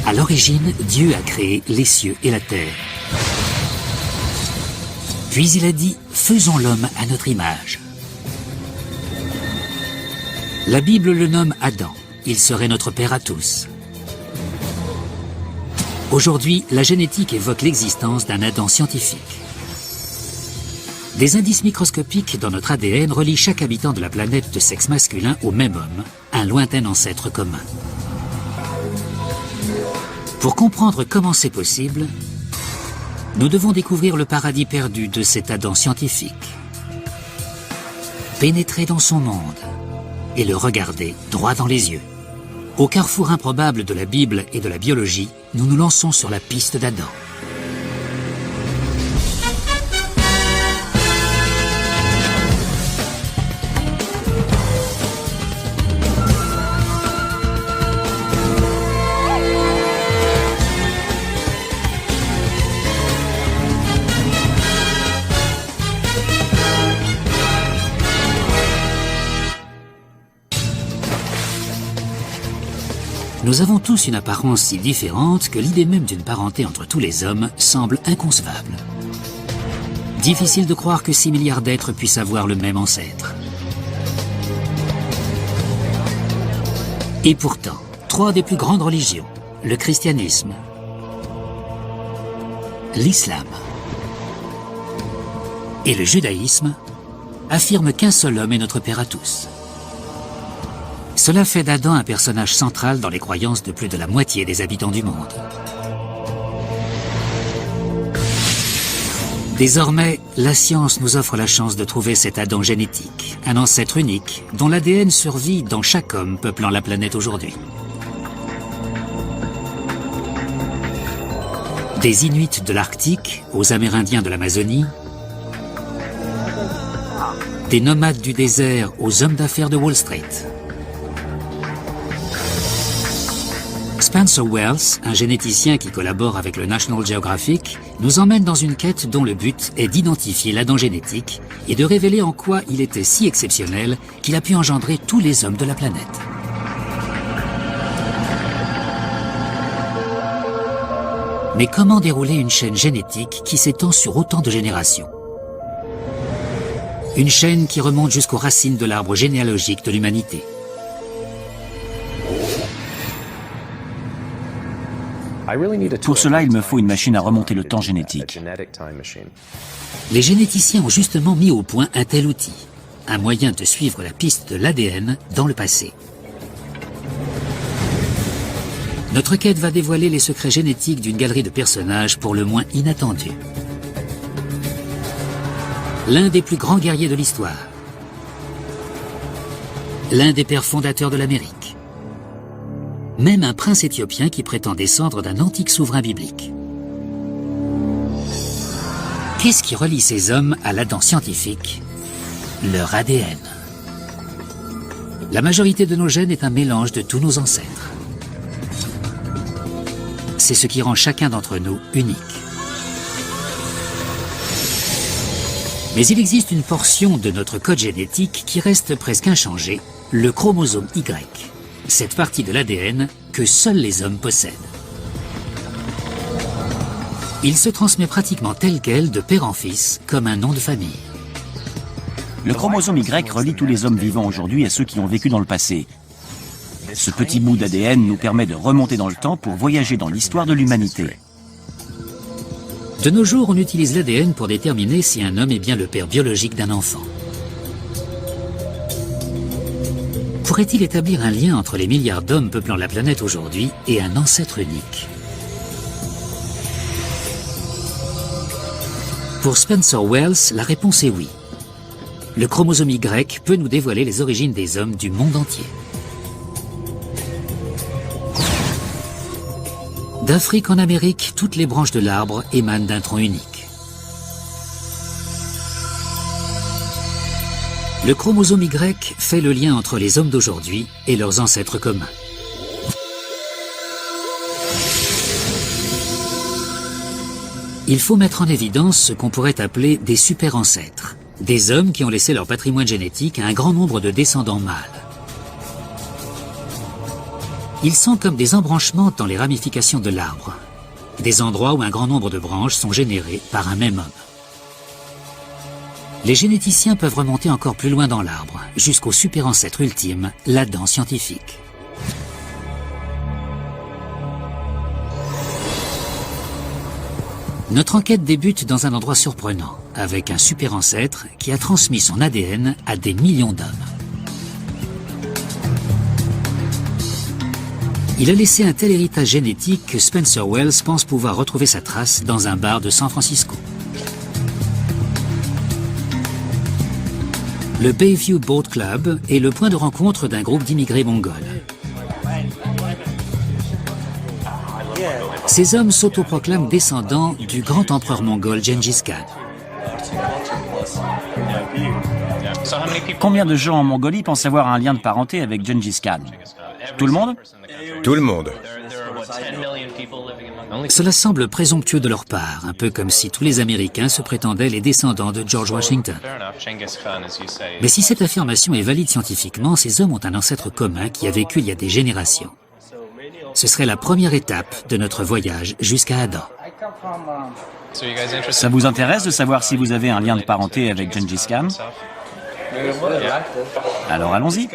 À l'origine, Dieu a créé les cieux et la terre. Puis il a dit « Faisons l'homme à notre image ». La Bible le nomme Adam. Il serait notre père à tous. Aujourd'hui, la génétique évoque l'existence d'un Adam scientifique. Des indices microscopiques dans notre ADN relient chaque habitant de la planète de sexe masculin au même homme, un lointain ancêtre commun. Pour comprendre comment c'est possible, nous devons découvrir le paradis perdu de cet Adam scientifique. Pénétrer dans son monde et le regarder droit dans les yeux. Au carrefour improbable de la Bible et de la biologie, nous nous lançons sur la piste d'Adam. Nous avons tous une apparence si différente que l'idée même d'une parenté entre tous les hommes semble inconcevable. Difficile de croire que 6 milliards d'êtres puissent avoir le même ancêtre. Et pourtant, 3 des plus grandes religions, le christianisme, l'islam et le judaïsme, affirment qu'un seul homme est notre père à tous. Cela fait d'Adam un personnage central dans les croyances de plus de la moitié des habitants du monde. Désormais, la science nous offre la chance de trouver cet Adam génétique, un ancêtre unique dont l'ADN survit dans chaque homme peuplant la planète aujourd'hui. Des Inuits de l'Arctique aux Amérindiens de l'Amazonie, des nomades du désert aux hommes d'affaires de Wall Street. Spencer Wells, un généticien qui collabore avec le National Geographic, nous emmène dans une quête dont le but est d'identifier l'Adam génétique et de révéler en quoi il était si exceptionnel qu'il a pu engendrer tous les hommes de la planète. Mais comment dérouler une chaîne génétique qui s'étend sur autant de générations? Une chaîne qui remonte jusqu'aux racines de l'arbre généalogique de l'humanité. Pour cela, il me faut une machine à remonter le temps génétique. Les généticiens ont justement mis au point un tel outil, un moyen de suivre la piste de l'ADN dans le passé. Notre quête va dévoiler les secrets génétiques d'une galerie de personnages pour le moins inattendus. L'un des plus grands guerriers de l'histoire. L'un des pères fondateurs de l'Amérique. Même un prince éthiopien qui prétend descendre d'un antique souverain biblique. Qu'est-ce qui relie ces hommes à l'Adam scientifique? Leur ADN. La majorité de nos gènes est un mélange de tous nos ancêtres. C'est ce qui rend chacun d'entre nous unique. Mais il existe une portion de notre code génétique qui reste presque inchangée, le chromosome Y. Cette partie de l'ADN que seuls les hommes possèdent. Il se transmet pratiquement tel quel de père en fils, comme un nom de famille. Le chromosome Y relie tous les hommes vivants aujourd'hui à ceux qui ont vécu dans le passé. Ce petit bout d'ADN nous permet de remonter dans le temps pour voyager dans l'histoire de l'humanité. De nos jours, on utilise l'ADN pour déterminer si un homme est bien le père biologique d'un enfant. Pourrait-il établir un lien entre les milliards d'hommes peuplant la planète aujourd'hui et un ancêtre unique? Pour Spencer Wells, la réponse est oui. Le chromosome Y peut nous dévoiler les origines des hommes du monde entier. D'Afrique en Amérique, toutes les branches de l'arbre émanent d'un tronc unique. Le chromosome Y fait le lien entre les hommes d'aujourd'hui et leurs ancêtres communs. Il faut mettre en évidence ce qu'on pourrait appeler des super-ancêtres, des hommes qui ont laissé leur patrimoine génétique à un grand nombre de descendants mâles. Ils sont comme des embranchements dans les ramifications de l'arbre, des endroits où un grand nombre de branches sont générées par un même homme. Les généticiens peuvent remonter encore plus loin dans l'arbre, jusqu'au super-ancêtre ultime, l'Adam scientifique. Notre enquête débute dans un endroit surprenant, avec un super-ancêtre qui a transmis son ADN à des millions d'hommes. Il a laissé un tel héritage génétique que Spencer Wells pense pouvoir retrouver sa trace dans un bar de San Francisco. Le Bayview Boat Club est le point de rencontre d'un groupe d'immigrés mongols. Ces hommes s'autoproclament descendants du grand empereur mongol Gengis Khan. Combien de gens en Mongolie pensent avoir un lien de parenté avec Gengis Khan? Tout le monde? Tout le monde. Cela semble présomptueux de leur part, un peu comme si tous les Américains se prétendaient les descendants de George Washington. Mais si cette affirmation est valide scientifiquement, ces hommes ont un ancêtre commun qui a vécu il y a des générations. Ce serait la première étape de notre voyage jusqu'à Adam. Ça vous intéresse de savoir si vous avez un lien de parenté avec Gengis Khan? Alors allons-y.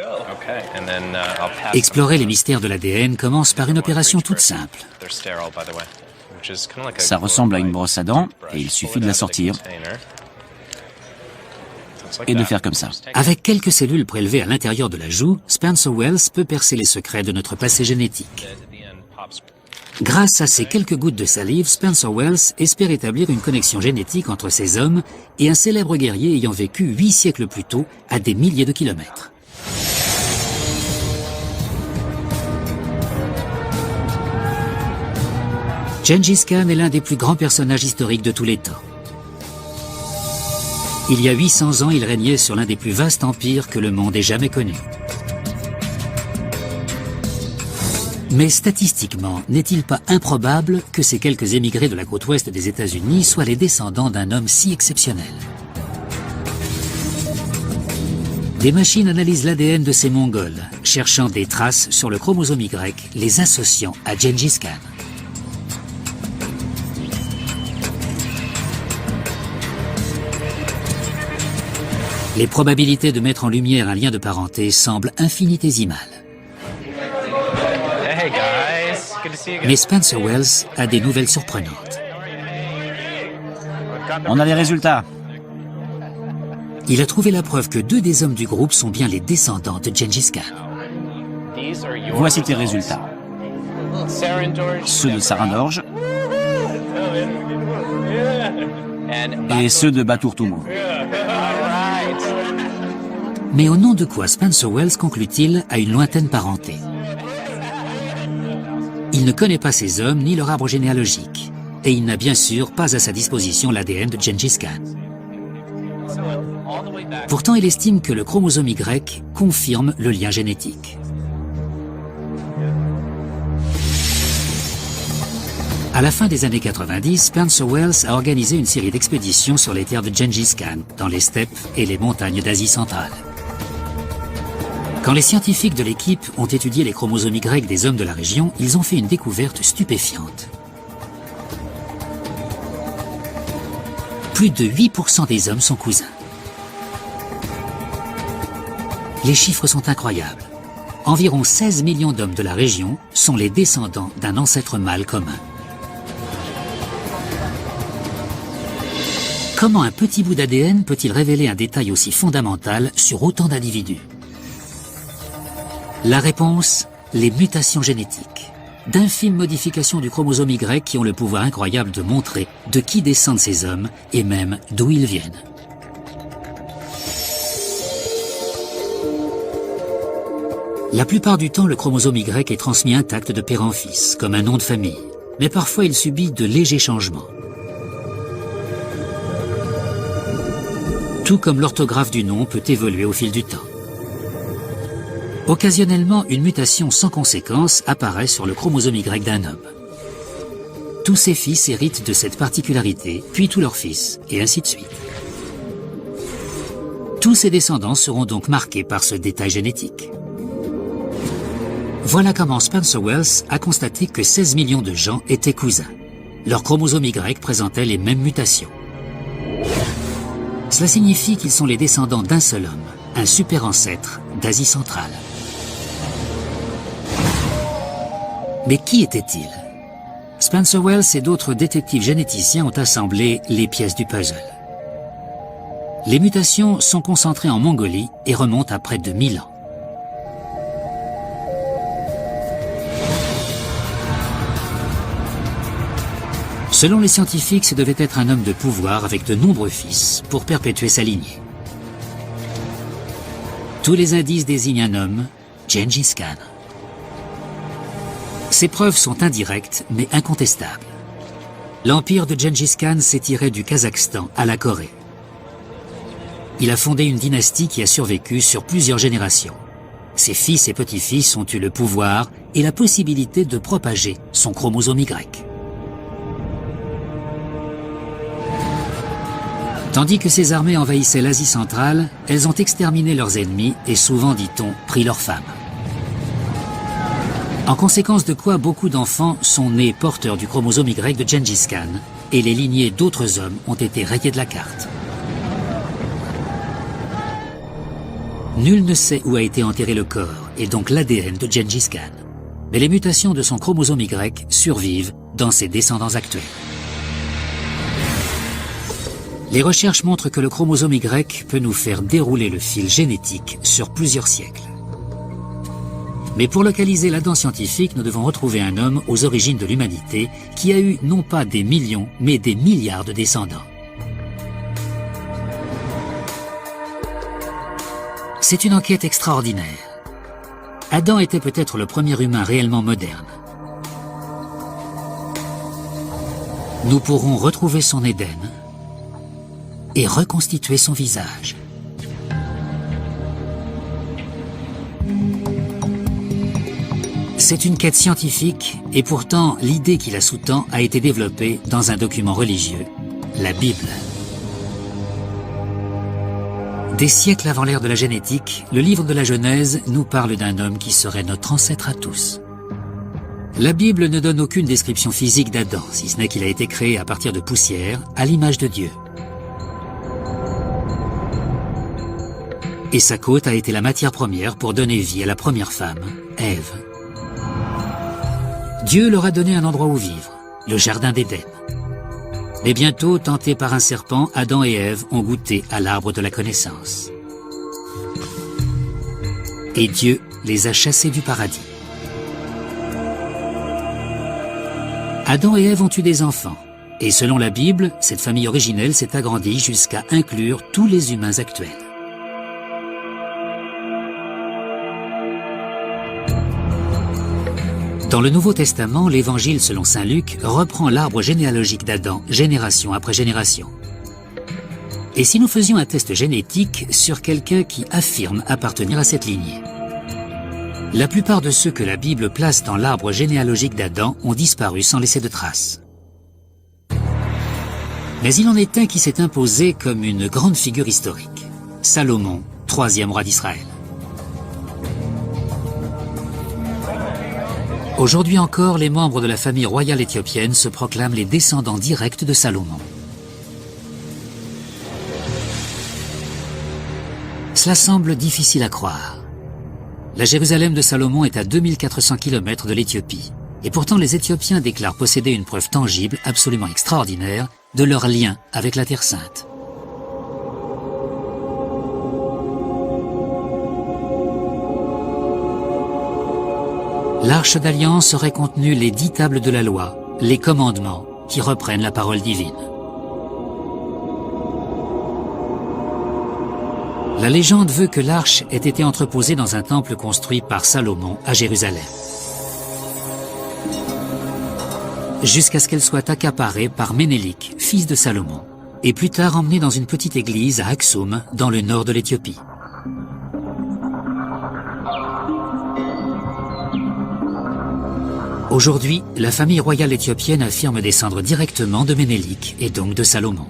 Explorer les mystères de l'ADN commence par une opération toute simple. Ça ressemble à une brosse à dents et il suffit de la sortir et de faire comme ça. Avec quelques cellules prélevées à l'intérieur de la joue, Spencer Wells peut percer les secrets de notre passé génétique. Grâce à ces quelques gouttes de salive, Spencer Wells espère établir une connexion génétique entre ces hommes et un célèbre guerrier ayant vécu 8 siècles plus tôt à des milliers de kilomètres. Gengis Khan est l'un des plus grands personnages historiques de tous les temps. Il y a 800 ans, il régnait sur l'un des plus vastes empires que le monde ait jamais connu. Mais statistiquement, n'est-il pas improbable que ces quelques émigrés de la côte ouest des États-Unis soient les descendants d'un homme si exceptionnel? Des machines analysent l'ADN de ces Mongols, cherchant des traces sur le chromosome Y, les associant à Gengis Khan. Les probabilités de mettre en lumière un lien de parenté semblent infinitésimales. Mais Spencer Wells a des nouvelles surprenantes. On a les résultats. Il a trouvé la preuve que 2 des hommes du groupe sont bien les descendants de Gengis Khan. Voici tes résultats. Ceux de Sarandorj et ceux de Batour-Toumour. Mais au nom de quoi Spencer Wells conclut-il à une lointaine parenté? Il ne connaît pas ces hommes ni leur arbre généalogique, et il n'a bien sûr pas à sa disposition l'ADN de Gengis Khan. Pourtant, il estime que le chromosome Y confirme le lien génétique. À la fin des années 90, Spencer Wells a organisé une série d'expéditions sur les terres de Gengis Khan, dans les steppes et les montagnes d'Asie centrale. Quand les scientifiques de l'équipe ont étudié les chromosomes Y des hommes de la région, ils ont fait une découverte stupéfiante. Plus de 8% des hommes sont cousins. Les chiffres sont incroyables. Environ 16 millions d'hommes de la région sont les descendants d'un ancêtre mâle commun. Comment un petit bout d'ADN peut-il révéler un détail aussi fondamental sur autant d'individus? La réponse, les mutations génétiques. D'infimes modifications du chromosome Y qui ont le pouvoir incroyable de montrer de qui descendent ces hommes et même d'où ils viennent. La plupart du temps, le chromosome Y est transmis intact de père en fils, comme un nom de famille. Mais parfois, il subit de légers changements. Tout comme l'orthographe du nom peut évoluer au fil du temps. Occasionnellement, une mutation sans conséquence apparaît sur le chromosome Y d'un homme. Tous ses fils héritent de cette particularité, puis tous leurs fils, et ainsi de suite. Tous ses descendants seront donc marqués par ce détail génétique. Voilà comment Spencer Wells a constaté que 16 millions de gens étaient cousins. Leur chromosome Y présentait les mêmes mutations. Cela signifie qu'ils sont les descendants d'un seul homme, un super ancêtre d'Asie centrale. Mais qui était-il? Spencer Wells et d'autres détectives généticiens ont assemblé les pièces du puzzle. Les mutations sont concentrées en Mongolie et remontent à près de 1000 ans. Selon les scientifiques, ce devait être un homme de pouvoir avec de nombreux fils pour perpétuer sa lignée. Tous les indices désignent un homme, Gengis Khan. Ces preuves sont indirectes mais incontestables. L'empire de Gengis Khan s'étirait du Kazakhstan à la Corée. Il a fondé une dynastie qui a survécu sur plusieurs générations. Ses fils et petits-fils ont eu le pouvoir et la possibilité de propager son chromosome Y. Tandis que ces armées envahissaient l'Asie centrale, elles ont exterminé leurs ennemis et souvent, dit-on, pris leurs femmes. En conséquence de quoi, beaucoup d'enfants sont nés porteurs du chromosome Y de Gengis Khan et les lignées d'autres hommes ont été rayées de la carte. Nul ne sait où a été enterré le corps et donc l'ADN de Gengis Khan. Mais les mutations de son chromosome Y survivent dans ses descendants actuels. Les recherches montrent que le chromosome Y peut nous faire dérouler le fil génétique sur plusieurs siècles. Mais pour localiser l'Adam scientifique, nous devons retrouver un homme aux origines de l'humanité qui a eu non pas des millions, mais des milliards de descendants. C'est une enquête extraordinaire. Adam était peut-être le premier humain réellement moderne. Nous pourrons retrouver son Éden et reconstituer son visage. C'est une quête scientifique et pourtant l'idée qui la sous-tend a été développée dans un document religieux, la Bible. Des siècles avant l'ère de la génétique, le livre de la Genèse nous parle d'un homme qui serait notre ancêtre à tous. La Bible ne donne aucune description physique d'Adam, si ce n'est qu'il a été créé à partir de poussière, à l'image de Dieu. Et sa côte a été la matière première pour donner vie à la première femme, Ève. Dieu leur a donné un endroit où vivre, le jardin d'Éden. Mais bientôt, tentés par un serpent, Adam et Ève ont goûté à l'arbre de la connaissance. Et Dieu les a chassés du paradis. Adam et Ève ont eu des enfants. Et selon la Bible, cette famille originelle s'est agrandie jusqu'à inclure tous les humains actuels. Dans le Nouveau Testament, l'Évangile selon saint Luc reprend l'arbre généalogique d'Adam, génération après génération. Et si nous faisions un test génétique sur quelqu'un qui affirme appartenir à cette lignée? La plupart de ceux que la Bible place dans l'arbre généalogique d'Adam ont disparu sans laisser de traces. Mais il en est un qui s'est imposé comme une grande figure historique. Salomon, troisième roi d'Israël. Aujourd'hui encore, les membres de la famille royale éthiopienne se proclament les descendants directs de Salomon. Cela semble difficile à croire. La Jérusalem de Salomon est à 2400 km de l'Éthiopie. Et pourtant, les Éthiopiens déclarent posséder une preuve tangible, absolument extraordinaire, de leur lien avec la Terre Sainte. L'Arche d'Alliance aurait contenu les 10 tables de la loi, les commandements, qui reprennent la parole divine. La légende veut que l'Arche ait été entreposée dans un temple construit par Salomon à Jérusalem, jusqu'à ce qu'elle soit accaparée par Ménélik, fils de Salomon, et plus tard emmenée dans une petite église à Aksum, dans le nord de l'Éthiopie. Aujourd'hui, la famille royale éthiopienne affirme descendre directement de Ménélik et donc de Salomon.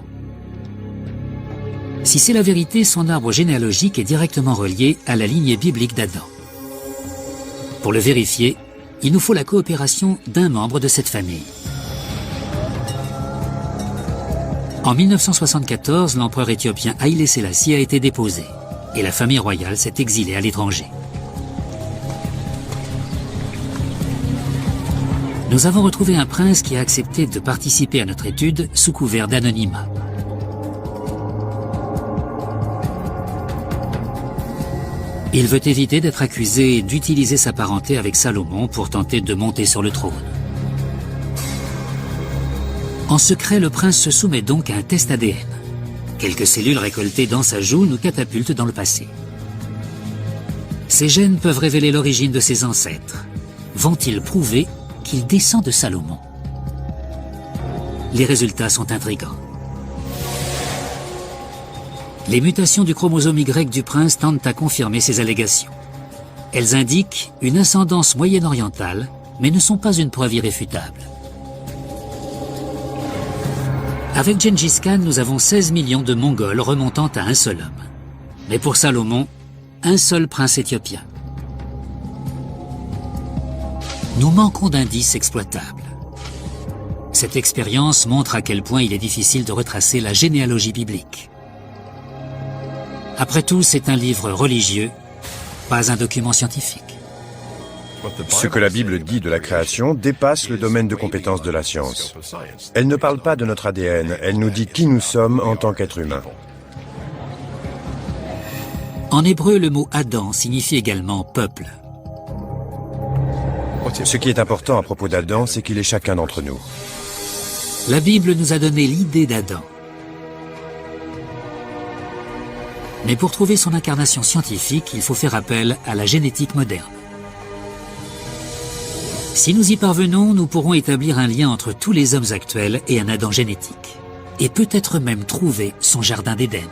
Si c'est la vérité, son arbre généalogique est directement relié à la lignée biblique d'Adam. Pour le vérifier, il nous faut la coopération d'un membre de cette famille. En 1974, l'empereur éthiopien Haïlé Sélassié a été déposé et la famille royale s'est exilée à l'étranger. Nous avons retrouvé un prince qui a accepté de participer à notre étude sous couvert d'anonymat. Il veut éviter d'être accusé d'utiliser sa parenté avec Salomon pour tenter de monter sur le trône. En secret, le prince se soumet donc à un test ADN. Quelques cellules récoltées dans sa joue nous catapultent dans le passé. Ces gènes peuvent révéler l'origine de ses ancêtres. Vont-ils prouver qu'il descend de Salomon? Les résultats sont intrigants. Les mutations du chromosome Y du prince tendent à confirmer ces allégations. Elles indiquent une ascendance moyen-orientale, mais ne sont pas une preuve irréfutable. Avec Gengis Khan, nous avons 16 millions de Mongols remontant à un seul homme. Mais pour Salomon, un seul prince éthiopien. Nous manquons d'indices exploitables. Cette expérience montre à quel point il est difficile de retracer la généalogie biblique. Après tout, c'est un livre religieux, pas un document scientifique. Ce que la Bible dit de la création dépasse le domaine de compétence de la science. Elle ne parle pas de notre ADN, elle nous dit qui nous sommes en tant qu'êtres humains. En hébreu, le mot Adam signifie également peuple. Ce qui est important à propos d'Adam, c'est qu'il est chacun d'entre nous. La Bible nous a donné l'idée d'Adam. Mais pour trouver son incarnation scientifique, il faut faire appel à la génétique moderne. Si nous y parvenons, nous pourrons établir un lien entre tous les hommes actuels et un Adam génétique, et peut-être même trouver son jardin d'Éden.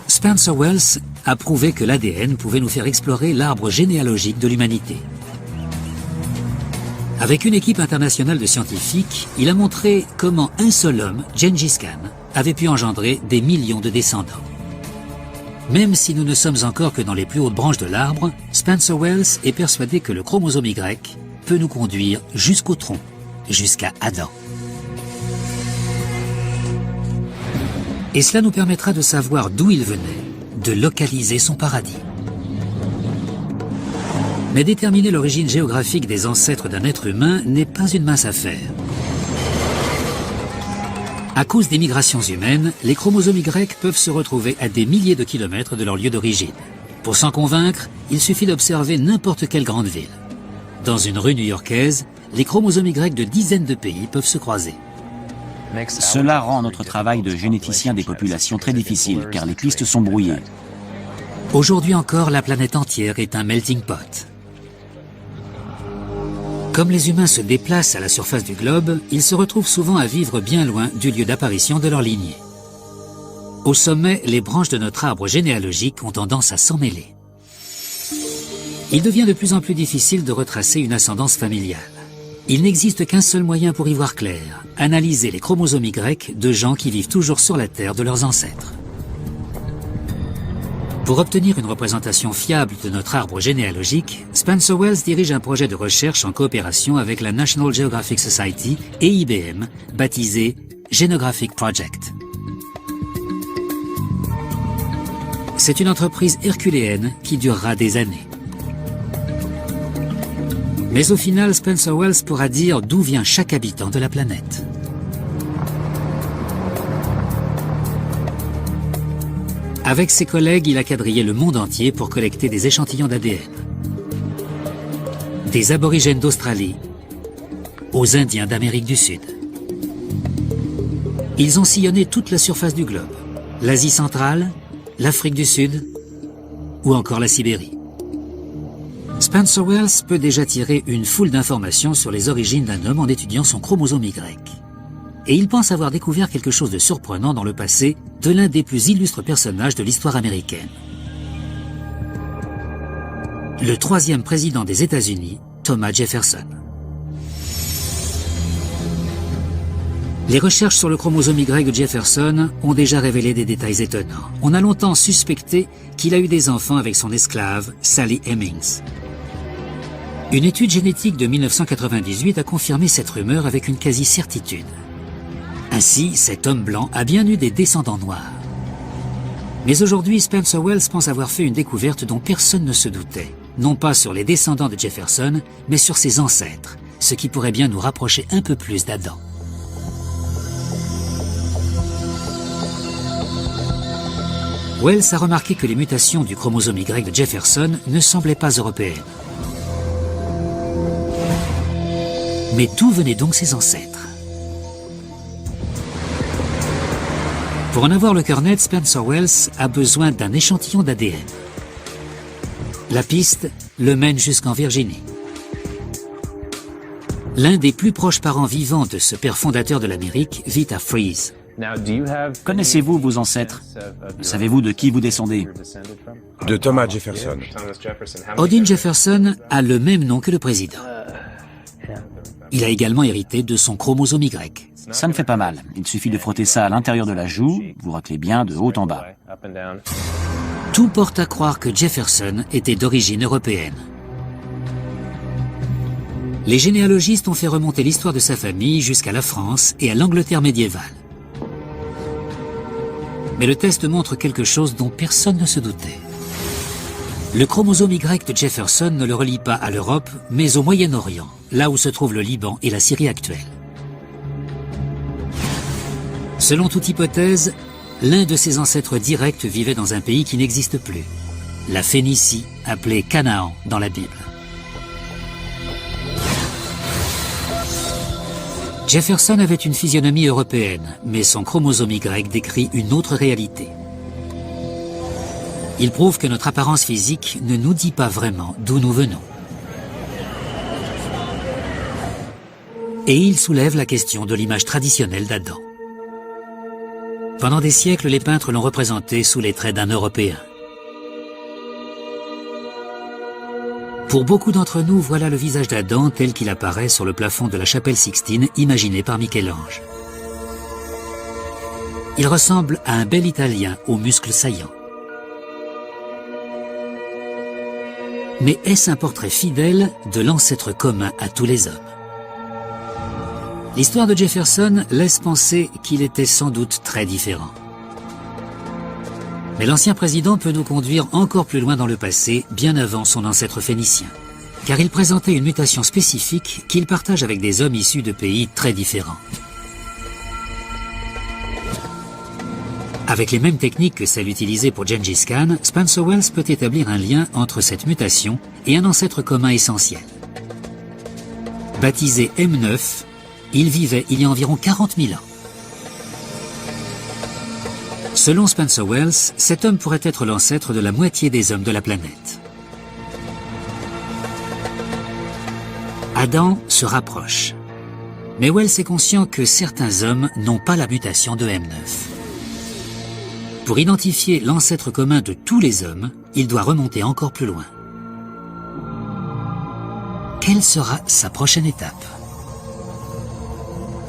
Spencer Wells a prouvé que l'ADN pouvait nous faire explorer l'arbre généalogique de l'humanité. Avec une équipe internationale de scientifiques, il a montré comment un seul homme, Gengis Khan, avait pu engendrer des millions de descendants. Même si nous ne sommes encore que dans les plus hautes branches de l'arbre, Spencer Wells est persuadé que le chromosome Y peut nous conduire jusqu'au tronc, jusqu'à Adam. Et cela nous permettra de savoir d'où il venait, de localiser son paradis. Mais déterminer l'origine géographique des ancêtres d'un être humain n'est pas une mince affaire. À cause des migrations humaines, les chromosomes Y peuvent se retrouver à des milliers de kilomètres de leur lieu d'origine. Pour s'en convaincre, il suffit d'observer n'importe quelle grande ville. Dans une rue new-yorkaise, les chromosomes Y de dizaines de pays peuvent se croiser. Cela rend notre travail de généticien des populations très difficile, car les pistes sont brouillées. Aujourd'hui encore, la planète entière est un melting pot. Comme les humains se déplacent à la surface du globe, ils se retrouvent souvent à vivre bien loin du lieu d'apparition de leur lignée. Au sommet, les branches de notre arbre généalogique ont tendance à s'emmêler. Il devient de plus en plus difficile de retracer une ascendance familiale. Il n'existe qu'un seul moyen pour y voir clair, analyser les chromosomes Y de gens qui vivent toujours sur la Terre de leurs ancêtres. Pour obtenir une représentation fiable de notre arbre généalogique, Spencer Wells dirige un projet de recherche en coopération avec la National Geographic Society et IBM, baptisé Genographic Project. C'est une entreprise herculéenne qui durera des années. Mais au final, Spencer Wells pourra dire d'où vient chaque habitant de la planète. Avec ses collègues, il a quadrillé le monde entier pour collecter des échantillons d'ADN. Des aborigènes d'Australie aux Indiens d'Amérique du Sud. Ils ont sillonné toute la surface du globe, l'Asie centrale, l'Afrique du Sud ou encore la Sibérie. Spencer Wells peut déjà tirer une foule d'informations sur les origines d'un homme en étudiant son chromosome Y. Et il pense avoir découvert quelque chose de surprenant dans le passé de l'un des plus illustres personnages de l'histoire américaine. Le 3e président des États-Unis, Thomas Jefferson. Les recherches sur le chromosome Y de Jefferson ont déjà révélé des détails étonnants. On a longtemps suspecté qu'il a eu des enfants avec son esclave, Sally Hemings. Une étude génétique de 1998 a confirmé cette rumeur avec une quasi-certitude. Ainsi, cet homme blanc a bien eu des descendants noirs. Mais aujourd'hui, Spencer Wells pense avoir fait une découverte dont personne ne se doutait. Non pas sur les descendants de Jefferson, mais sur ses ancêtres, ce qui pourrait bien nous rapprocher un peu plus d'Adam. Wells a remarqué que les mutations du chromosome Y de Jefferson ne semblaient pas européennes. Mais d'où venaient donc ses ancêtres? Pour en avoir le cœur net, Spencer Wells a besoin d'un échantillon d'ADN. La piste le mène jusqu'en Virginie. L'un des plus proches parents vivants de ce père fondateur de l'Amérique vit à Fries. Connaissez-vous vos ancêtres? Savez-vous de qui vous descendez? De Thomas Jefferson. Odin Jefferson a le même nom que le président. Il a également hérité de son chromosome Y. Ça ne fait pas mal. Il suffit de frotter ça à l'intérieur de la joue, vous raclez bien de haut en bas. Tout porte à croire que Jefferson était d'origine européenne. Les généalogistes ont fait remonter l'histoire de sa famille jusqu'à la France et à l'Angleterre médiévale. Mais le test montre quelque chose dont personne ne se doutait. Le chromosome Y de Jefferson ne le relie pas à l'Europe, mais au Moyen-Orient, là où se trouve le Liban et la Syrie actuelle. Selon toute hypothèse, l'un de ses ancêtres directs vivait dans un pays qui n'existe plus, la Phénicie, appelée Canaan dans la Bible. Jefferson avait une physionomie européenne, mais son chromosome Y décrit une autre réalité. Il prouve que notre apparence physique ne nous dit pas vraiment d'où nous venons. Et il soulève la question de l'image traditionnelle d'Adam. Pendant des siècles, les peintres l'ont représenté sous les traits d'un Européen. Pour beaucoup d'entre nous, voilà le visage d'Adam tel qu'il apparaît sur le plafond de la chapelle Sixtine imaginée par Michel-Ange. Il ressemble à un bel Italien aux muscles saillants. Mais est-ce un portrait fidèle de l'ancêtre commun à tous les hommes? L'histoire de Jefferson laisse penser qu'il était sans doute très différent. Mais l'ancien président peut nous conduire encore plus loin dans le passé, bien avant son ancêtre phénicien. Car il présentait une mutation spécifique qu'il partage avec des hommes issus de pays très différents. Avec les mêmes techniques que celles utilisées pour Gengis Khan, Spencer Wells peut établir un lien entre cette mutation et un ancêtre commun essentiel. Baptisé M9, il vivait il y a environ 40 000 ans. Selon Spencer Wells, cet homme pourrait être l'ancêtre de la moitié des hommes de la planète. Adam se rapproche. Mais Wells est conscient que certains hommes n'ont pas la mutation de M9. Pour identifier l'ancêtre commun de tous les hommes, il doit remonter encore plus loin. Quelle sera sa prochaine étape?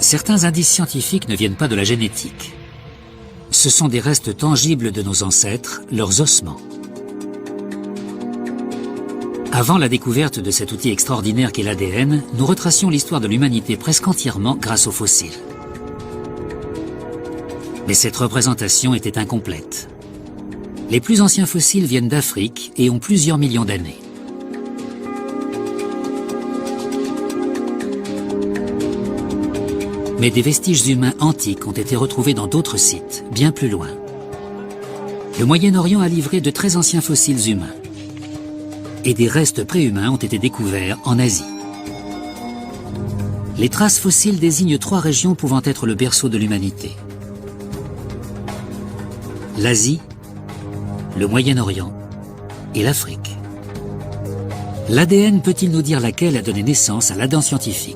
Certains indices scientifiques ne viennent pas de la génétique. Ce sont des restes tangibles de nos ancêtres, leurs ossements. Avant la découverte de cet outil extraordinaire qu'est l'ADN, nous retracions l'histoire de l'humanité presque entièrement grâce aux fossiles. Mais cette représentation était incomplète. Les plus anciens fossiles viennent d'Afrique et ont plusieurs millions d'années. Mais des vestiges humains antiques ont été retrouvés dans d'autres sites, bien plus loin. Le Moyen-Orient a livré de très anciens fossiles humains. Et des restes préhumains ont été découverts en Asie. Les traces fossiles désignent 3 régions pouvant être le berceau de l'humanité. L'Asie, le Moyen-Orient et l'Afrique. L'ADN peut-il nous dire laquelle a donné naissance à l'Adam scientifique?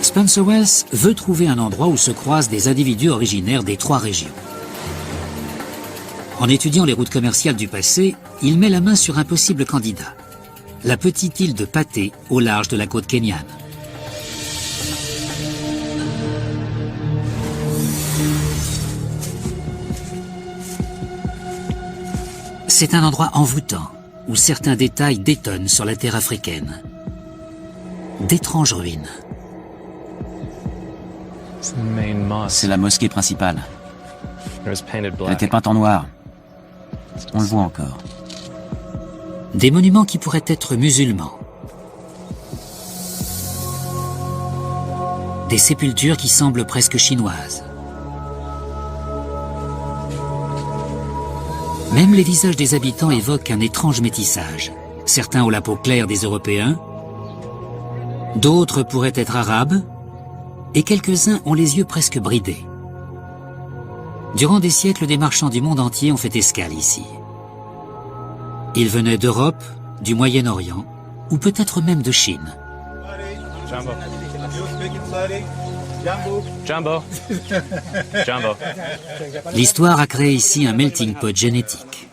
Spencer Wells veut trouver un endroit où se croisent des individus originaires des 3 régions. En étudiant les routes commerciales du passé, il met la main sur un possible candidat. la petite île de Paté au large de la côte kenyane. C'est un endroit envoûtant, où certains détails détonnent sur la terre africaine. D'étranges ruines. C'est la mosquée principale. Elle était peinte en noir. On le voit encore. Des monuments qui pourraient être musulmans. Des sépultures qui semblent presque chinoises. Même les visages des habitants évoquent un étrange métissage. Certains ont la peau claire des Européens, d'autres pourraient être arabes, et quelques-uns ont les yeux presque bridés. Durant des siècles, des marchands du monde entier ont fait escale ici. Ils venaient d'Europe, du Moyen-Orient, ou peut-être même de Chine. L'histoire a créé ici un melting pot génétique.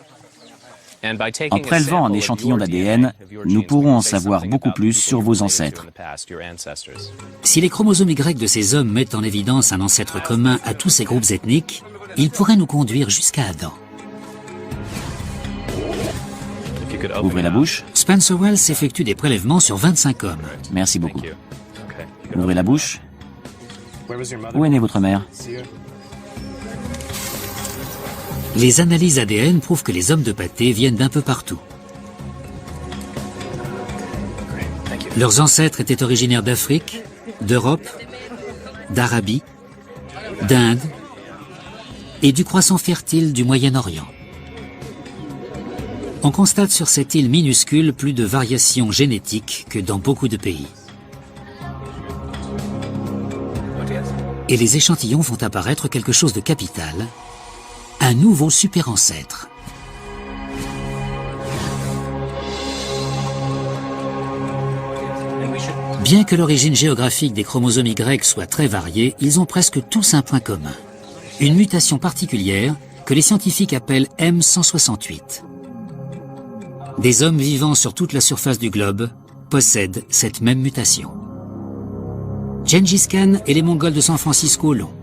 En prélevant un échantillon d'ADN, nous pourrons en savoir beaucoup plus sur vos ancêtres. Si les chromosomes Y de ces hommes mettent en évidence un ancêtre commun à tous ces groupes ethniques, ils pourraient nous conduire jusqu'à Adam. Ouvrez la bouche. Spencer Wells effectue des prélèvements sur 25 hommes. Merci beaucoup. Ouvrez la bouche. Où est née votre mère? Les analyses ADN prouvent que les hommes de Paté viennent d'un peu partout. Leurs ancêtres étaient originaires d'Afrique, d'Europe, d'Arabie, d'Inde et du croissant fertile du Moyen-Orient. On constate sur cette île minuscule plus de variations génétiques que dans beaucoup de pays. Et les échantillons font apparaître quelque chose de capital, un nouveau super-ancêtre. Bien que l'origine géographique des chromosomes Y soit très variée, ils ont presque tous un point commun. Une mutation particulière que les scientifiques appellent M168. Des hommes vivant sur toute la surface du globe possèdent cette même mutation. Gengis Khan et les Mongols de San Francisco l'ont,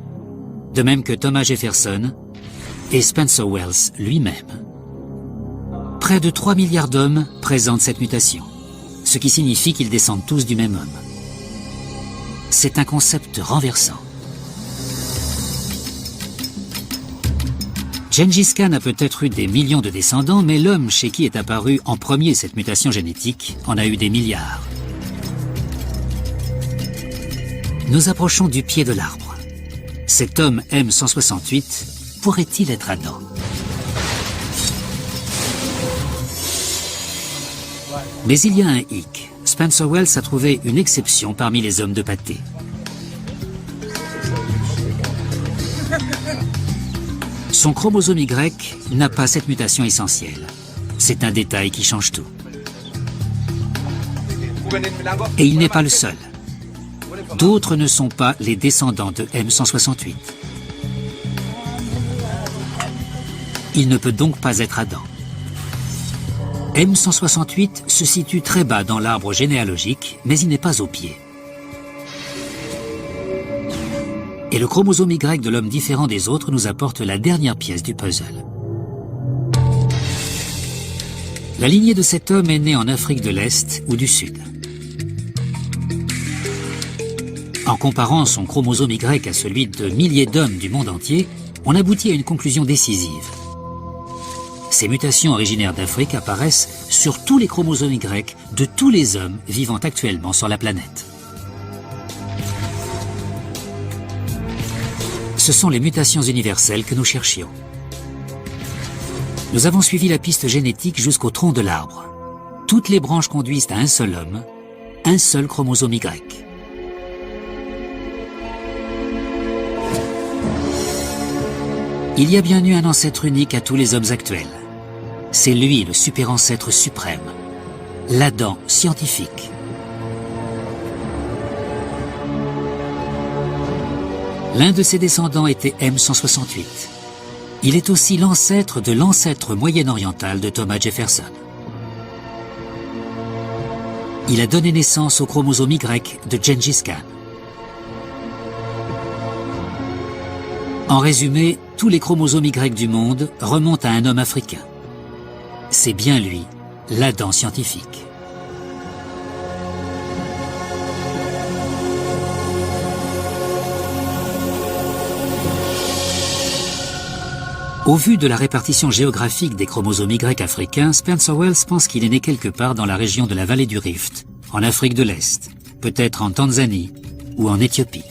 de même que Thomas Jefferson et Spencer Wells lui-même. Près de 3 milliards d'hommes présentent cette mutation, ce qui signifie qu'ils descendent tous du même homme. C'est un concept renversant. Gengis Khan a peut-être eu des millions de descendants, mais l'homme chez qui est apparue en premier cette mutation génétique en a eu des milliards. Nous approchons du pied de l'arbre. Cet homme M168 pourrait-il être Adam? Mais il y a un hic. Spencer Wells a trouvé une exception parmi les hommes de Paté. Son chromosome Y n'a pas cette mutation essentielle. C'est un détail qui change tout. Et il n'est pas le seul. D'autres ne sont pas les descendants de M168. Il ne peut donc pas être Adam. M168 se situe très bas dans l'arbre généalogique, mais il n'est pas au pied. Et le chromosome Y de l'homme différent des autres nous apporte la dernière pièce du puzzle. La lignée de cet homme est née en Afrique de l'Est ou du Sud. En comparant son chromosome Y à celui de milliers d'hommes du monde entier, on aboutit à une conclusion décisive. Ces mutations originaires d'Afrique apparaissent sur tous les chromosomes Y de tous les hommes vivant actuellement sur la planète. Ce sont les mutations universelles que nous cherchions. Nous avons suivi la piste génétique jusqu'au tronc de l'arbre. Toutes les branches conduisent à un seul homme, un seul chromosome Y. Il y a bien eu un ancêtre unique à tous les hommes actuels. C'est lui le super-ancêtre suprême, l'Adam scientifique. L'un de ses descendants était M168. Il est aussi l'ancêtre de l'ancêtre moyen-oriental de Thomas Jefferson. Il a donné naissance au chromosome Y de Gengis Khan. En résumé, tous les chromosomes Y du monde remontent à un homme africain. C'est bien lui, l'Adam scientifique. Au vu de la répartition géographique des chromosomes Y africains, Spencer Wells pense qu'il est né quelque part dans la région de la vallée du Rift, en Afrique de l'Est, peut-être en Tanzanie ou en Éthiopie.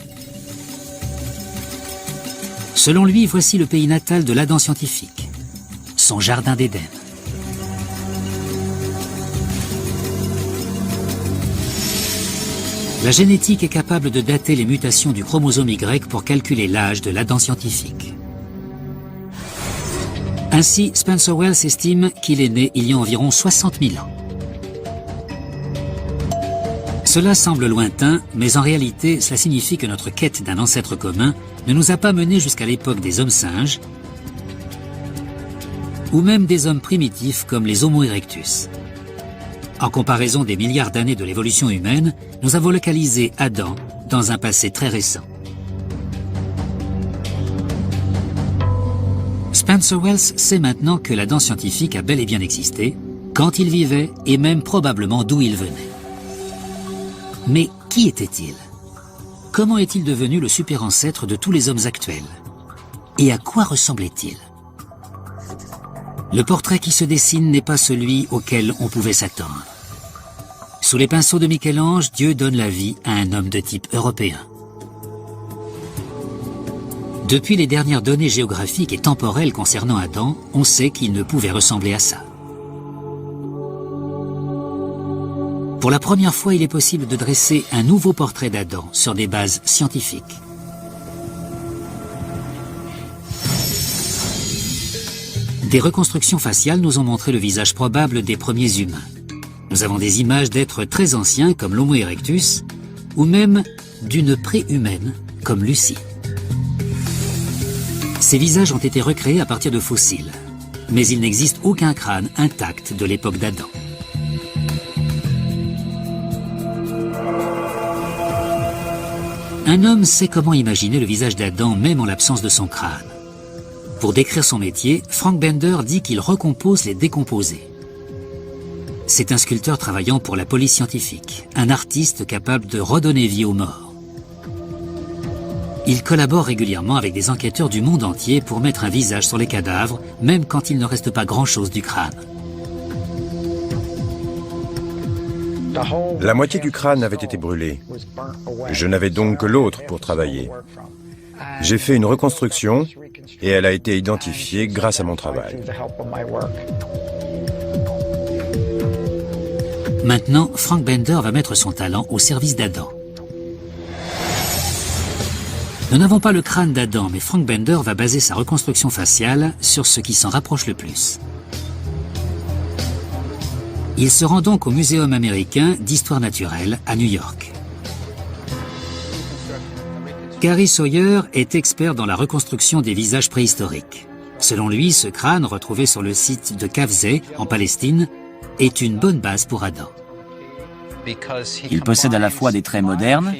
Selon lui, voici le pays natal de l'Adam scientifique, son jardin d'Éden. La génétique est capable de dater les mutations du chromosome Y pour calculer l'âge de l'Adam scientifique. Ainsi, Spencer Wells estime qu'il est né il y a environ 60 000 ans. Cela semble lointain, mais en réalité, cela signifie que notre quête d'un ancêtre commun ne nous a pas menés jusqu'à l'époque des hommes singes ou même des hommes primitifs comme les Homo erectus. En comparaison des milliards d'années de l'évolution humaine, nous avons localisé Adam dans un passé très récent. Spencer Wells sait maintenant que l'Adam scientifique a bel et bien existé, quand il vivait et même probablement d'où il venait. Mais qui était-il? Comment est-il devenu le super-ancêtre de tous les hommes actuels? Et à quoi ressemblait-il? Le portrait qui se dessine n'est pas celui auquel on pouvait s'attendre. Sous les pinceaux de Michel-Ange, Dieu donne la vie à un homme de type européen. Depuis les dernières données géographiques et temporelles concernant Adam, on sait qu'il ne pouvait ressembler à ça. Pour la première fois, il est possible de dresser un nouveau portrait d'Adam sur des bases scientifiques. Des reconstructions faciales nous ont montré le visage probable des premiers humains. Nous avons des images d'êtres très anciens comme l'Homo erectus, ou même d'une préhumaine comme Lucie. Ces visages ont été recréés à partir de fossiles, mais il n'existe aucun crâne intact de l'époque d'Adam. Un homme sait comment imaginer le visage d'Adam même en l'absence de son crâne. Pour décrire son métier, Frank Bender dit qu'il recompose les décomposés. C'est un sculpteur travaillant pour la police scientifique, un artiste capable de redonner vie aux morts. Il collabore régulièrement avec des enquêteurs du monde entier pour mettre un visage sur les cadavres, même quand il ne reste pas grand-chose du crâne. La moitié du crâne avait été brûlée. Je n'avais donc que l'autre pour travailler. J'ai fait une reconstruction et elle a été identifiée grâce à mon travail. Maintenant, Frank Bender va mettre son talent au service d'Adam. Nous n'avons pas le crâne d'Adam, mais Frank Bender va baser sa reconstruction faciale sur ce qui s'en rapproche le plus. Il se rend donc au Muséum américain d'histoire naturelle à New York. Gary Sawyer est expert dans la reconstruction des visages préhistoriques. Selon lui, ce crâne, retrouvé sur le site de Kafzeh, en Palestine, est une bonne base pour Adam. Il possède à la fois des traits modernes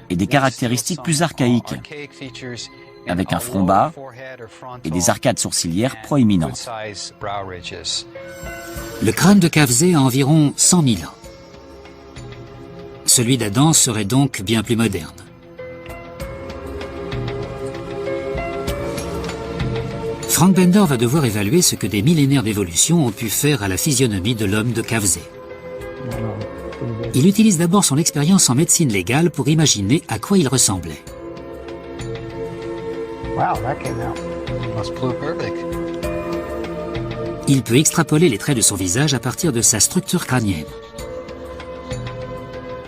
et des caractéristiques plus archaïques, avec un front bas et des arcades sourcilières proéminentes. Le crâne de Kafzeh a environ 100 000 ans. Celui d'Adam serait donc bien plus moderne. Frank Bender va devoir évaluer ce que des millénaires d'évolution ont pu faire à la physionomie de l'homme de Kafzeh. Il utilise d'abord son expérience en médecine légale pour imaginer à quoi il ressemblait. Il peut extrapoler les traits de son visage à partir de sa structure crânienne.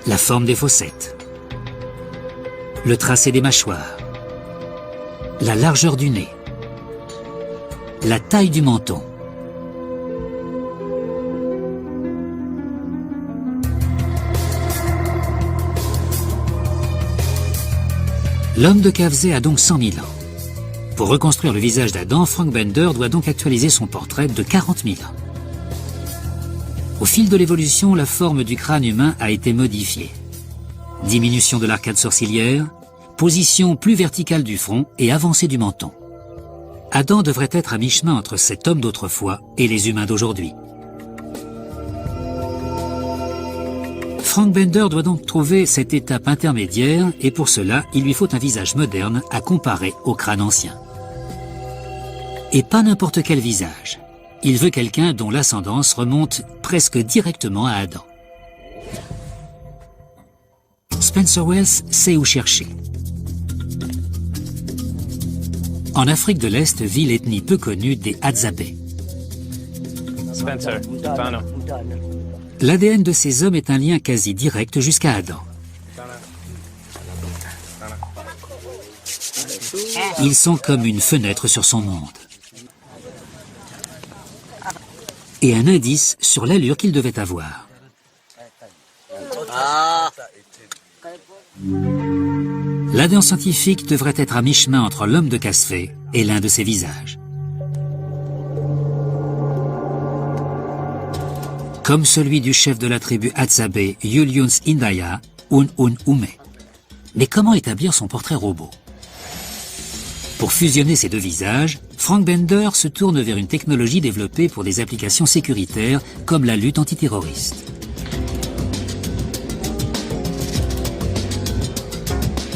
La forme des fossettes, le tracé des mâchoires, la largeur du nez, la taille du menton. L'homme de Kafzeh a donc 100 000 ans. Pour reconstruire le visage d'Adam, Frank Bender doit donc actualiser son portrait de 40 000 ans. Au fil de l'évolution, la forme du crâne humain a été modifiée. Diminution de l'arcade sourcilière, position plus verticale du front et avancée du menton. Adam devrait être à mi-chemin entre cet homme d'autrefois et les humains d'aujourd'hui. Frank Bender doit donc trouver cette étape intermédiaire et pour cela, il lui faut un visage moderne à comparer au crâne ancien. Et pas n'importe quel visage. Il veut quelqu'un dont l'ascendance remonte presque directement à Adam. Spencer Wells sait où chercher. En Afrique de l'Est vit l'ethnie peu connue des Hadzabe. Spencer, Bano. L'ADN de ces hommes est un lien quasi direct jusqu'à Adam. Ils sont comme une fenêtre sur son monde. Et un indice sur l'allure qu'il devait avoir. L'ADN scientifique devrait être à mi-chemin entre l'homme de Kasfé et l'un de ses visages. Comme celui du chef de la tribu Hadzabe, Julius Indaya, Ume. Mais comment établir son portrait robot? Pour fusionner ces deux visages, Frank Bender se tourne vers une technologie développée pour des applications sécuritaires comme la lutte antiterroriste.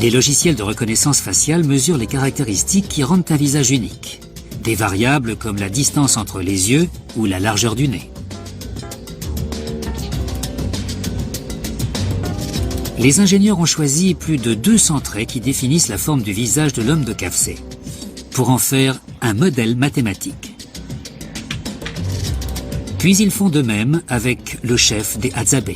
Les logiciels de reconnaissance faciale mesurent les caractéristiques qui rendent un visage unique. Des variables comme la distance entre les yeux ou la largeur du nez. Les ingénieurs ont choisi plus de 200 traits qui définissent la forme du visage de l'homme de Kafsé, pour en faire un modèle mathématique. Puis ils font de même avec le chef des Hadzabe.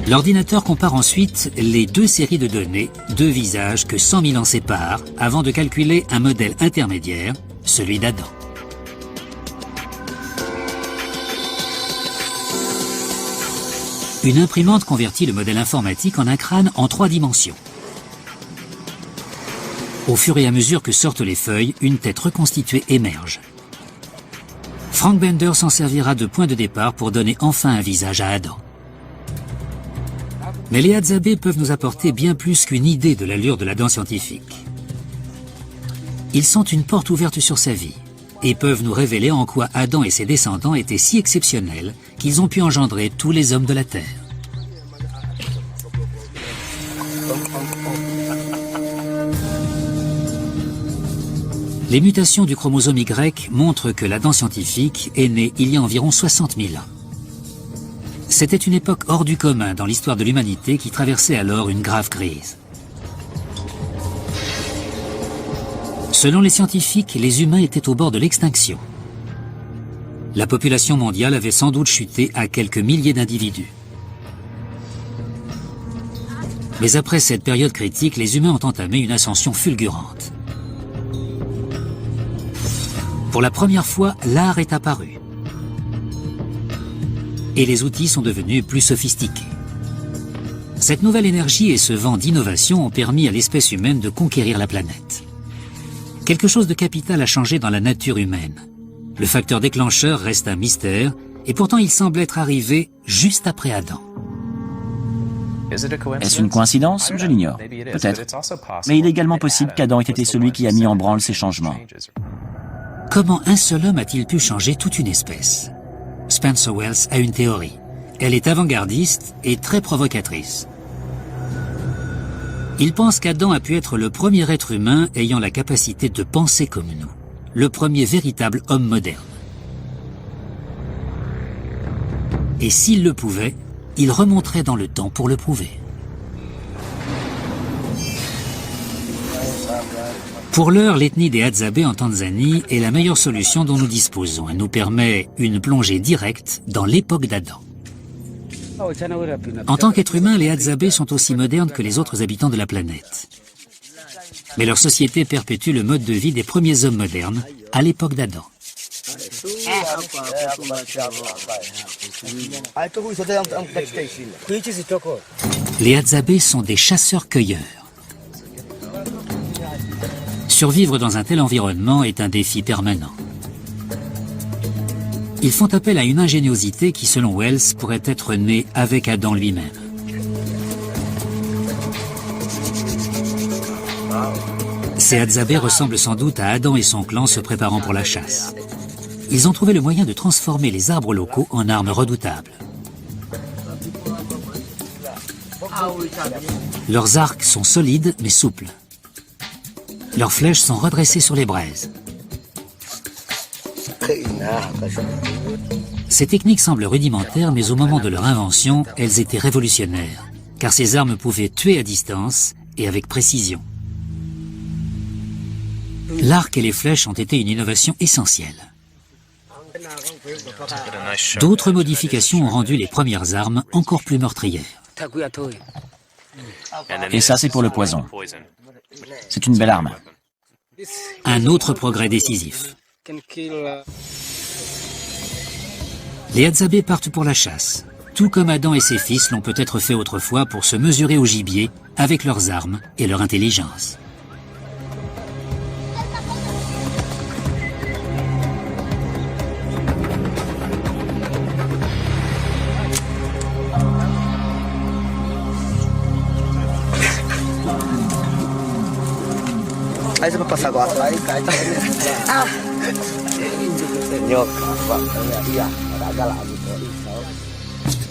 L'ordinateur compare ensuite les deux séries de données, deux visages que 100 000 ans séparent, avant de calculer un modèle intermédiaire, celui d'Adam. Une imprimante convertit le modèle informatique en un crâne en 3 dimensions. Au fur et à mesure que sortent les feuilles, une tête reconstituée émerge. Frank Bender s'en servira de point de départ pour donner enfin un visage à Adam. Mais les Hadzabe peuvent nous apporter bien plus qu'une idée de l'allure de l'Adam scientifique. Ils sont une porte ouverte sur sa vie et peuvent nous révéler en quoi Adam et ses descendants étaient si exceptionnels qu'ils ont pu engendrer tous les hommes de la Terre. Les mutations du chromosome Y montrent que l'Adam scientifique est né il y a environ 60 000 ans. C'était une époque hors du commun dans l'histoire de l'humanité qui traversait alors une grave crise. Selon les scientifiques, les humains étaient au bord de l'extinction. La population mondiale avait sans doute chuté à quelques milliers d'individus. Mais après cette période critique, les humains ont entamé une ascension fulgurante. Pour la première fois, l'art est apparu. Et les outils sont devenus plus sophistiqués. Cette nouvelle énergie et ce vent d'innovation ont permis à l'espèce humaine de conquérir la planète. Quelque chose de capital a changé dans la nature humaine. Le facteur déclencheur reste un mystère, et pourtant il semble être arrivé juste après Adam. Est-ce une coïncidence? Je l'ignore. Peut-être. Mais il est également possible qu'Adam ait été celui qui a mis en branle ces changements. Comment un seul homme a-t-il pu changer toute une espèce? Spencer Wells a une théorie. Elle est avant-gardiste et très provocatrice. Il pense qu'Adam a pu être le premier être humain ayant la capacité de penser comme nous, le premier véritable homme moderne. Et s'il le pouvait, il remonterait dans le temps pour le prouver. Pour l'heure, l'ethnie des Hadzabe en Tanzanie est la meilleure solution dont nous disposons. Elle nous permet une plongée directe dans l'époque d'Adam. En tant qu'êtres humains, les Hadzabe sont aussi modernes que les autres habitants de la planète. Mais leur société perpétue le mode de vie des premiers hommes modernes à l'époque d'Adam. Les Hadzabe sont des chasseurs-cueilleurs. Survivre dans un tel environnement est un défi permanent. Ils font appel à une ingéniosité qui, selon Wells, pourrait être née avec Adam lui-même. Ces Hadzabe ressemblent sans doute à Adam et son clan se préparant pour la chasse. Ils ont trouvé le moyen de transformer les arbres locaux en armes redoutables. Leurs arcs sont solides mais souples. Leurs flèches sont redressées sur les braises. Ces techniques semblent rudimentaires, mais au moment de leur invention, elles étaient révolutionnaires, car ces armes pouvaient tuer à distance et avec précision. L'arc et les flèches ont été une innovation essentielle. D'autres modifications ont rendu les premières armes encore plus meurtrières. Et ça, c'est pour le poison. C'est une belle arme. Un autre progrès décisif. Les Hadzabe partent pour la chasse, tout comme Adam et ses fils l'ont peut-être fait autrefois pour se mesurer au gibier avec leurs armes et leur intelligence.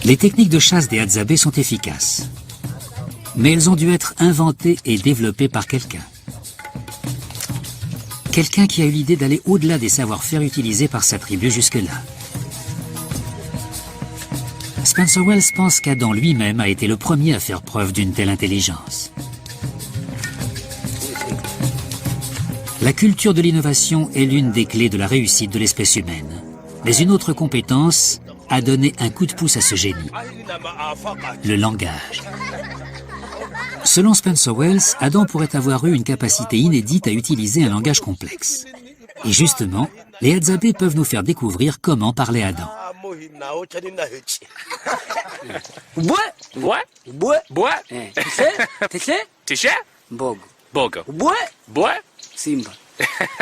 Les techniques de chasse des Hadzabe sont efficaces, mais elles ont dû être inventées et développées par quelqu'un. Quelqu'un qui a eu l'idée d'aller au-delà des savoir-faire utilisés par sa tribu jusque-là. Spencer Wells pense qu'Adam lui-même a été le premier à faire preuve d'une telle intelligence. La culture de l'innovation est l'une des clés de la réussite de l'espèce humaine. Mais une autre compétence a donné un coup de pouce à ce génie. Le langage. Selon Spencer Wells, Adam pourrait avoir eu une capacité inédite à utiliser un langage complexe. Et justement, les Hadzabe peuvent nous faire découvrir comment parlait Adam.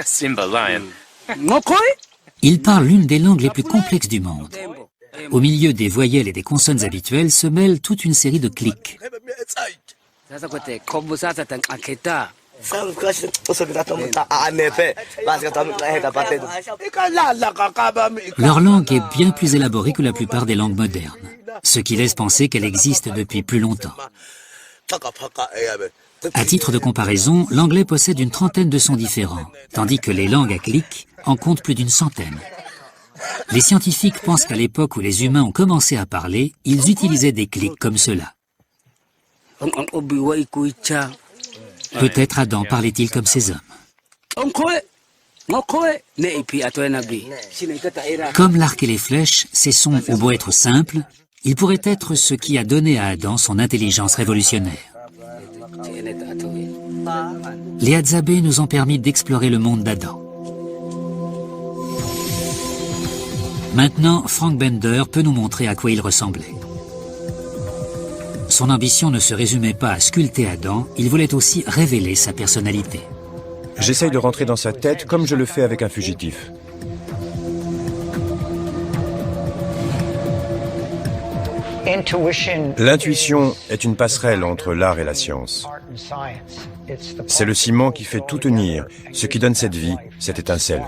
Simba, lion. Il parle l'une des langues les plus complexes du monde. Au milieu des voyelles et des consonnes habituelles se mêle toute une série de clics. Leur langue est bien plus élaborée que la plupart des langues modernes, ce qui laisse penser qu'elle existe depuis plus longtemps. À titre de comparaison, l'anglais possède une trentaine de sons différents, tandis que les langues à clics en comptent plus d'une centaine. Les scientifiques pensent qu'à l'époque où les humains ont commencé à parler, ils utilisaient des clics comme cela. Peut-être Adam parlait-il comme ces hommes. Comme l'arc et les flèches, ces sons ont beau être simples, ils pourraient être ce qui a donné à Adam son intelligence révolutionnaire. Les Hadzabe nous ont permis d'explorer le monde d'Adam. Maintenant, Frank Bender peut nous montrer à quoi il ressemblait. Son ambition ne se résumait pas à sculpter Adam, il voulait aussi révéler sa personnalité. J'essaye de rentrer dans sa tête comme je le fais avec un fugitif. L'intuition est une passerelle entre l'art et la science. C'est le ciment qui fait tout tenir, ce qui donne cette vie, cette étincelle.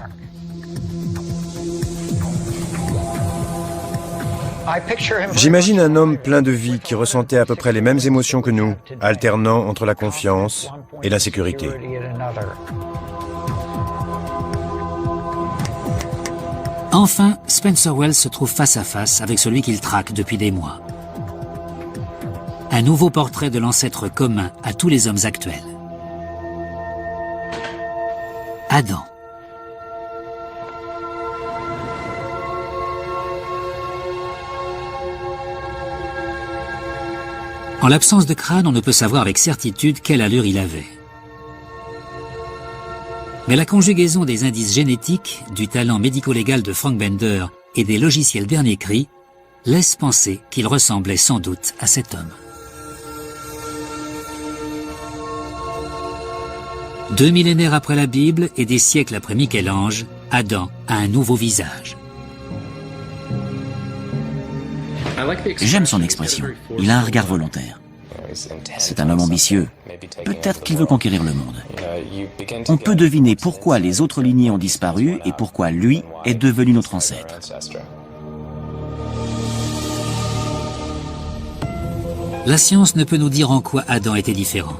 J'imagine un homme plein de vie qui ressentait à peu près les mêmes émotions que nous, alternant entre la confiance et l'insécurité. Enfin, Spencer Wells se trouve face à face avec celui qu'il traque depuis des mois. Un nouveau portrait de l'ancêtre commun à tous les hommes actuels. Adam. En l'absence de crâne, on ne peut savoir avec certitude quelle allure il avait. Mais la conjugaison des indices génétiques, du talent médico-légal de Frank Bender et des logiciels dernier cri laisse penser qu'il ressemblait sans doute à cet homme. 2 millénaires après la Bible et des siècles après Michel-Ange, Adam a un nouveau visage. J'aime son expression. Il a un regard volontaire. C'est un homme ambitieux. Peut-être qu'il veut conquérir le monde. On peut deviner pourquoi les autres lignées ont disparu et pourquoi lui est devenu notre ancêtre. La science ne peut nous dire en quoi Adam était différent.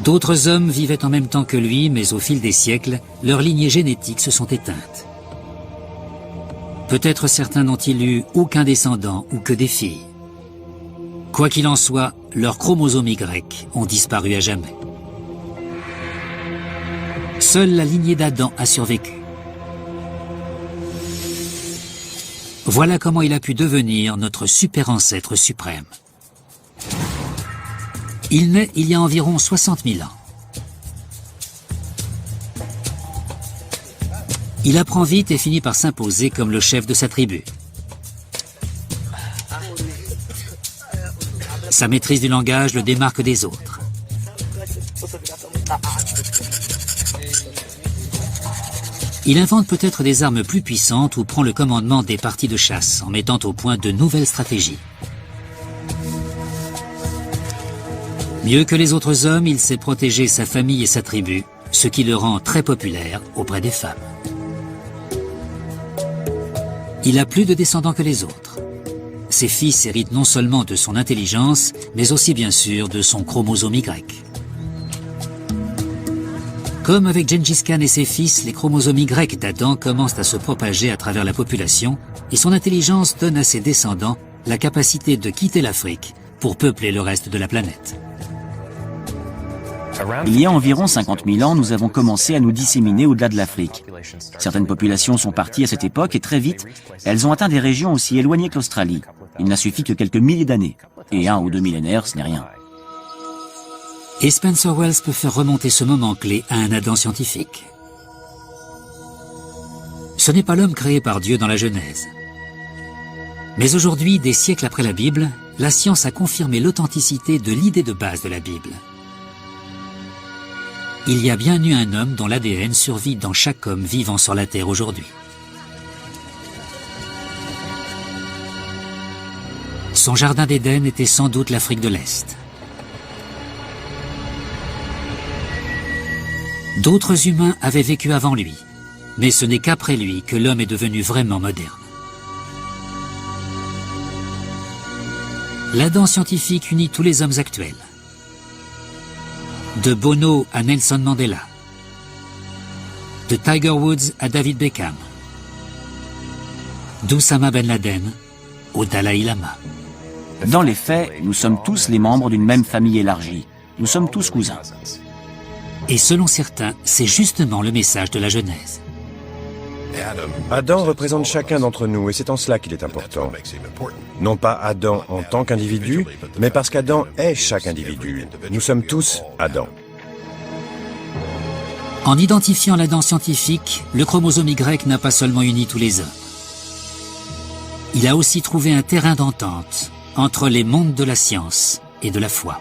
D'autres hommes vivaient en même temps que lui, mais au fil des siècles, leurs lignées génétiques se sont éteintes. Peut-être certains n'ont-ils eu aucun descendant ou que des filles. Quoi qu'il en soit, leurs chromosomes Y ont disparu à jamais. Seule la lignée d'Adam a survécu. Voilà comment il a pu devenir notre super ancêtre suprême. Il naît il y a environ 60 000 ans. Il apprend vite et finit par s'imposer comme le chef de sa tribu. Sa maîtrise du langage le démarque des autres. Il invente peut-être des armes plus puissantes ou prend le commandement des parties de chasse en mettant au point de nouvelles stratégies. Mieux que les autres hommes, il sait protéger sa famille et sa tribu, ce qui le rend très populaire auprès des femmes. Il a plus de descendants que les autres. Ses fils héritent non seulement de son intelligence, mais aussi bien sûr de son chromosome Y. Comme avec Gengis Khan et ses fils, les chromosomes Y d'Adam commencent à se propager à travers la population et son intelligence donne à ses descendants la capacité de quitter l'Afrique pour peupler le reste de la planète. Il y a environ 50 000 ans, nous avons commencé à nous disséminer au-delà de l'Afrique. Certaines populations sont parties à cette époque et très vite, elles ont atteint des régions aussi éloignées que l'Australie. Il n'a suffi que quelques milliers d'années. Et 1 ou 2 millénaires, ce n'est rien. Et Spencer Wells peut faire remonter ce moment clé à un Adam scientifique. Ce n'est pas l'homme créé par Dieu dans la Genèse. Mais aujourd'hui, des siècles après la Bible, la science a confirmé l'authenticité de l'idée de base de la Bible. Il y a bien eu un homme dont l'ADN survit dans chaque homme vivant sur la Terre aujourd'hui. Son jardin d'Éden était sans doute l'Afrique de l'Est. D'autres humains avaient vécu avant lui, mais ce n'est qu'après lui que l'homme est devenu vraiment moderne. L'Adam scientifique unit tous les hommes actuels. De Bono à Nelson Mandela, de Tiger Woods à David Beckham, d'Oussama Ben Laden au Dalai Lama. Dans les faits, nous sommes tous les membres d'une même famille élargie. Nous sommes tous cousins. Et selon certains, c'est justement le message de la Genèse. Adam représente chacun d'entre nous et c'est en cela qu'il est important. Non pas Adam en tant qu'individu, mais parce qu'Adam est chaque individu. Nous sommes tous Adam. En identifiant l'Adam scientifique, le chromosome Y n'a pas seulement uni tous les hommes. Il a aussi trouvé un terrain d'entente entre les mondes de la science et de la foi.